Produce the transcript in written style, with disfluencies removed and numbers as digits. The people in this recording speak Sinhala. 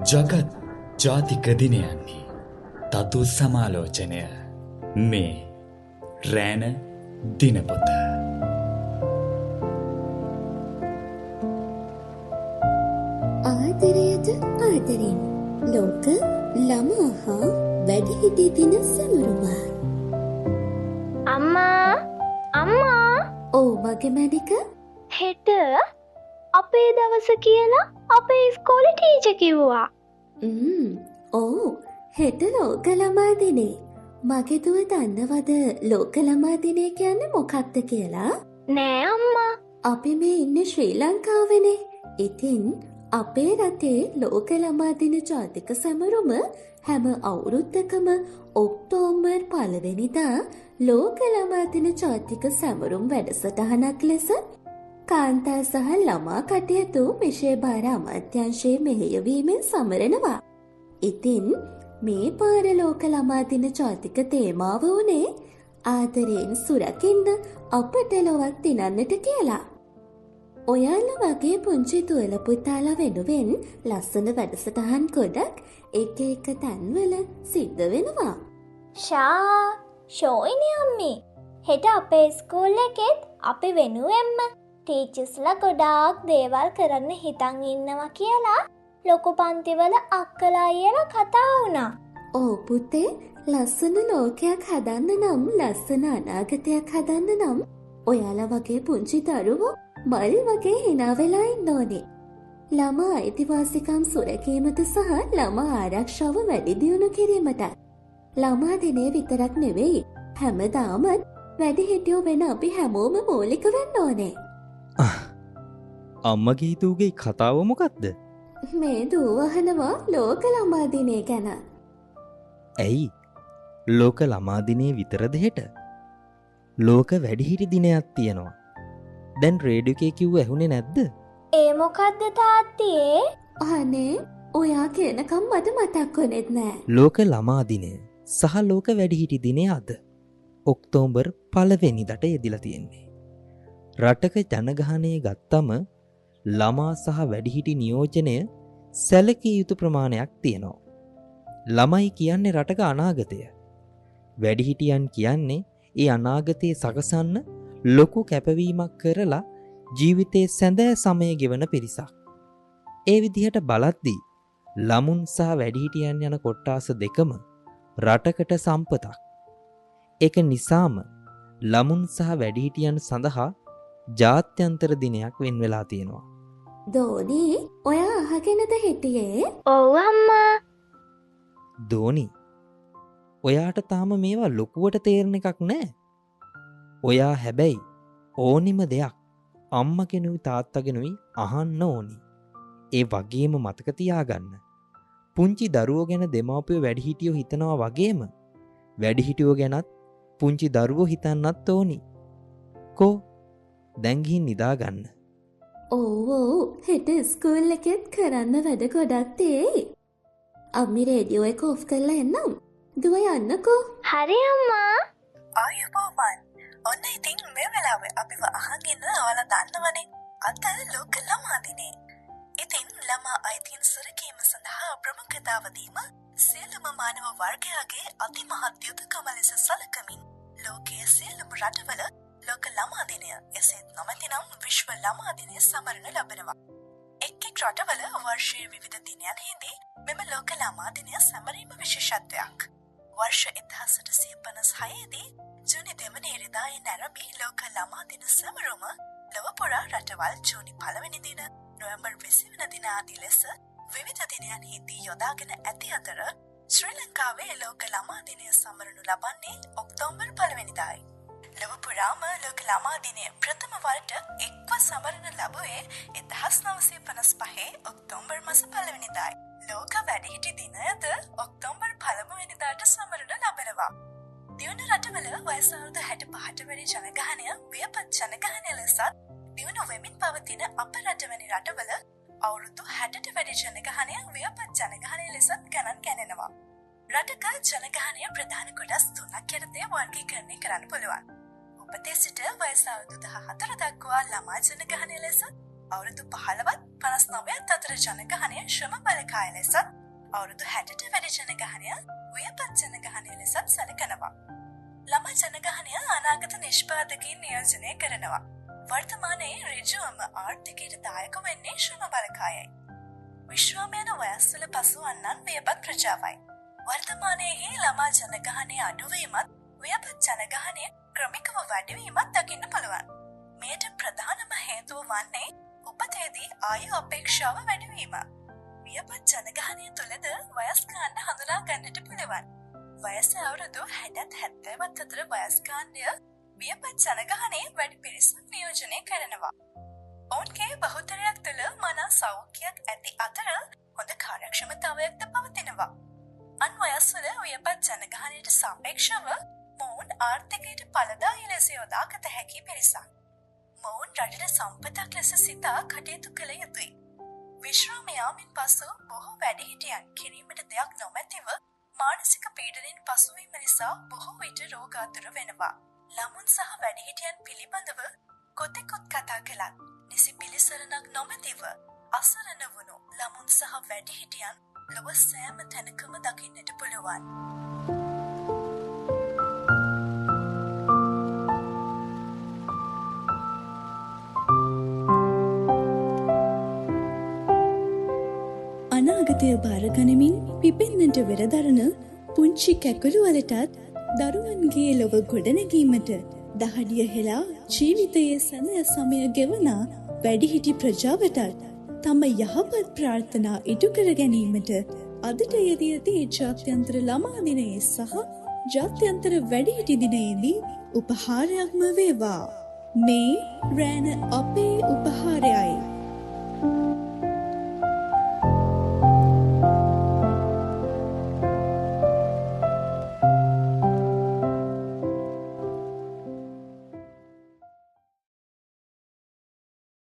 ජගත් ජාතික දිනයන්නේ තතු සමාලෝචනය මේ රෑන දිනපොත. ආදරයට ආදරෙන් ලෝක ළමා හා වැඩිහිටි දින සමරුම. අම්මා ඕ මගේ මැනික, හෙට අපේ දවස කියලා අපේ ඉස්කෝලේ ටීචර් කිව්වා. ඕ හෙට ලෝක ළමා දිනේ. මගේ දුව දන්නවද ලෝක ළමා දිනේ කියන්නේ මොකක්ද කියලා? නෑ අම්මා. අපි මේ ඉන්නේ ශ්‍රී ලංකාවනේ. ඉතින් අපේ රටේ ලෝක ළමා දින ජාතික සමරුම හැම අවුරුද්දකම ඔක්තෝබර් 1 වෙනිදා ලෝක ළමා දින ජාතික සමරුම් වැඩසටහනක් ලෙස කාන්තා සහ ළමා කටයුතු විෂයභාර අමාත්‍යාංශයේ මෙහෙයවීමෙන් සමරනවා. ඉතින් මේ පාර ලෝක ළමා දින ජාතික තේමාව වුණේ ආදරයෙන් සුරකින්න අපට ලොවක් දිනන්නට කියලා. ඔයාලා වගේ පුංචි දුවල පුතාලා වෙනුවෙන් ලස්සන වැඩසටහන් ගොඩක් එක එක තැන්වල සිද්ධ වෙනවා. ෂෝයිනේ අම්මේ. හෙට අපේ ඉස්කෝලේ එකෙත් අපි වෙනුවෙන්ම ටීචර්ස්ලා ගොඩාක් දේවල් කරන්න හිතන් ඉන්නවා කියලා ලොකු පන්තිවල අක්කලා අයියලා කතා වුණා. ඕ පුතේ, ලස්සන ලෝකයක් හදන්න නම්, ලස්සන අනාගතයක් හදන්න නම් ඔයාලා වගේ පුංචි දරුවෝ මල් වගේ hina වෙලා ඉන්න ඕනේ. ළමා අයිතිවාසිකම් සුරැකීමට සහ ළමා ආරක්ෂාව වැඩි දියුණු කිරීමට ළමා දිනේ විතරක් නෙවෙයි, හැමදාමත් වැඩිහිටියෝ වෙන අපි හැමෝම මූලික වෙන්න ඕනේ. අම්මගේ දූගේ කතාව මොකක්ද? මේ දූ අහනවා ලෝක ළමා දිනේ ගැන. ඇයි ලෝක ළමා දිනේ විතරද හෙට? ලෝක වැඩිහිටි දිනයක් තියෙනවා. දැන් රේඩියෝ එකේ කිව්ව ඇහුනේ නැද්ද? ඒ මොකද්ද තාත්තියේ? අනේ ඔයා කියනකම් මට මතක් වුණෙත් නෑ. ලෝක ළමා දිනය සහ ලෝක වැඩිහිටි දිනය අද ඔක්තෝබර් 1 වෙනිදාට යෙදිලා තියෙන්නේ. රටක ජනගහනය ගත්තම ළමා සහ වැඩිහිටි නියෝජනය සැලකිය යුතු ප්‍රමාණයක් තියෙනවා. ළමයි කියන්නේ රටක අනාගතය. වැඩිහිටියන් කියන්නේ ඒ අනාගතය සකසන්න ලොකු කැපවීමක් කරලා ජීවිතයේ සැඳෑ සමය ගෙවන පිරිසක්. ඒ විදිහට බලද්දී ළමුන් සහ වැඩිහිටියන් යන කොට්ටාස දෙකම රටකට සම්පතක්. ඒක නිසාම ළමුන් සහ වැඩිහිටියන් සඳහා ජාත්‍යන්තර දිනයක් වෙන් වෙලා තියෙනවා. දෝනි, ඔයා අහගෙනද හිටියේ? ඔව් අම්මා. දෝනි, ඔයාට තාම මේවා ලොකුවට තේරෙන එකක් නෑ. ඔයා හැබැයි ඕනිම දෙයක් අම්මගෙනුයි තාත්තගෙනුයි අහන්න ඕනි. ඒ වගේම මතක තියාගන්න, පුංචි දරුවෝ ගැන දෙමාපියෝ වැඩිහිටියෝ හිතනවා වගේම වැඩිහිටියෝ ගැනත් පුංචි දරුවෝ හිතන්නත් ඕනි. කෝ දැන් ගිහින් නිදාගන්න. ඔව් හෙට ස්කූල් එකෙත් කරන්න වැඩ ගොඩක් තියෙයි. අම්මි රේඩියෝ එක ඔෆ් කරලා එන්නම්. දුව යන්නකෝ. හරි අම්මා. ආයුබෝවන්. ඔන්න ඉතින් මේ වෙලාවේ අපිව අහන් ඉන්න ඔයාලා දන්නවනේ අද ලෝක ළමා දිනේ. ඉතින් ළමා අයිතීන් සුරකීම සඳහා ප්‍රමුඛතාව දීම සියලුම මානව වර්ගයාගේ අතිමහත් යුතුකම ලෙස සැලකමින් ලෝකයේ සියලුම රටවල ලෝක ළමා දිනය, එසේත් නොමැතිනම් විශ්ව ළමා දිනය සමරනු ලබනවා. එක් රටවල වර්ෂයේ විවිධ දිනයන් හිදී මෙම ලෝක ළමා දිනය සැමරීම විශේෂත්වයක්. වර්ෂ 1856 දී ජූනි 2 වෙනිදායේ නැරඹි ලෝක ළමා දින සැමරුම ලොව පුරා රටවල් ජූනි 1 වෙනි දින, නොවැම්බර් 20 වෙනි දින ආදී ලෙස විවිධ දිනයන් හිදී යොදාගෙන ඇති අතර ශ්‍රී ලංකාවේ ලෝක ළමා දිනය සමරනු ලබන්නේ ඔක්තෝබර් 1 වෙනිදායි. ලොව පුරාම ලෝක ළමා දිනය ප්‍රථම වරට එක්ව සමරන ලැබුවේ 1955 ඔක්තෝබර් මාස 1 වෙනිදායි. ලෝක වැඩිහිටි දිනයද ඔක්තෝබර් 1 වෙනිදාට සමරනු ලබනවා. දියුණු රටවල වයස අවුරුදු 65ට වැඩි ජනගහනය වියපත් ජනගහනය ලෙසත්, දියුණු වෙමින් පවතින අප රට වැනි රටවල අවුරුදු 60ට වැඩි ජනගහනය වියපත් ජනගහනය ලෙසත් ගණන් ගණනවා. රටක ජනගහනය ප්‍රධාන කොටස් 3ක් යටතේ වර්ගීකරණය කරන්න පුළුවන්. උපතේ සිට වයස අවුරුදු 14 දක්වා ළමා ජනගහනය ලෙසත්, අවුරුදු 15ත් 59ත් අතර ජනගහනය ශ්‍රම බලකාය ලෙසත්, අවුරුදු 60ට වැඩි ජනගහනය ව්‍යාපත් ජනගහනය ලෙසත් සැලකනවා. ළමා ජනගහනය අනාගත නිෂ්පාදකයින් නියෝජනය කරනවා. වර්තමානයේ ඍජුවම ආර්ථිකයට දායක වෙන්නේ ශ්‍රම බලකායයි. විශ්‍රාමයන වයස්වල පසුවන්නන් ව්‍යාපත් ප්‍රජාවයි. වර්තමානයේ ළමා ජනගහනය අඩුවීමත් ව්‍යාපත් ජනගහනය ක්‍රමිකව වැඩිවීමත් දකින්න පුළුවන්. මෙයට ප්‍රධානම හේතුව වන්නේ උපතේදී ආයු අපේක්ෂාව වැඩිවීම. ව්‍යාපත් ජනගහනය තුළද වයස්කාන්ඩ හඳුනා ගන්නට පුළුවන්. වයස අවුරුදු 60-70 අතර වයස්කාන්ඩය ව්‍යාපත් ජනගහනයේ වැඩි පිරිසක් නියෝජනය කරනවා. ඔවුන්ගේ බහුතරයක් තුළ මනා සෞඛ්‍යයක් ඇති අතර හොඳ කාර්යක්ෂමතාවයක්ද පවතිනවා. අන් වයස්වල ව්‍යාපත් ජනගහනයට සාපේක්ෂව මොවුන් ආර්ථිකයට ඵලදායී ලෙස යොදාගත හැකි පිරිසක්. මොවුන් රටට සම්පතක් ලෙස සිතා කටයුතු කළ යුතුයි. විශ්‍රාම යාමෙන් පසු බොහෝ වැඩිහිටියන් කිරීමට දෙයක් නොමැතිව මානසික පීඩනයෙන් පසුවීම නිසා බොහෝ විට රෝගාතුර වෙනවා. ළමුන් සහ වැඩිහිටියන් පිළිබඳව කොතෙකුත් කතා කළත් නිසි පිළිසරණක් නොමැතිව අසරණ වුණු ළමුන් සහ වැඩිහිටියන් ලොව සෑම තැනකම දකින්නට පුළුවන්. අනාගතය බාරගනිමින් පිපෙන්නට වෙරදරන පුංචි කැකුළු වලටත් දරුවන්ගේ ලොව ගොඩනැගීමට දහඩිය හෙලා ජීවිතයේ සැනය සමය ගෙවනා වැඩිහිටි ප්‍රජාවටත් තම යහපත් ප්‍රාර්ථනා ඉටු කර ගැනීමට අදට යෙදී ඇති ජාත්‍යන්තර ළමා දිනයේ සහ ජාත්‍යන්තර වැඩිහිටි දිනයේදී උපහාරයක්ම වේවා. මේ රෑන අපේ උපහාරයයි.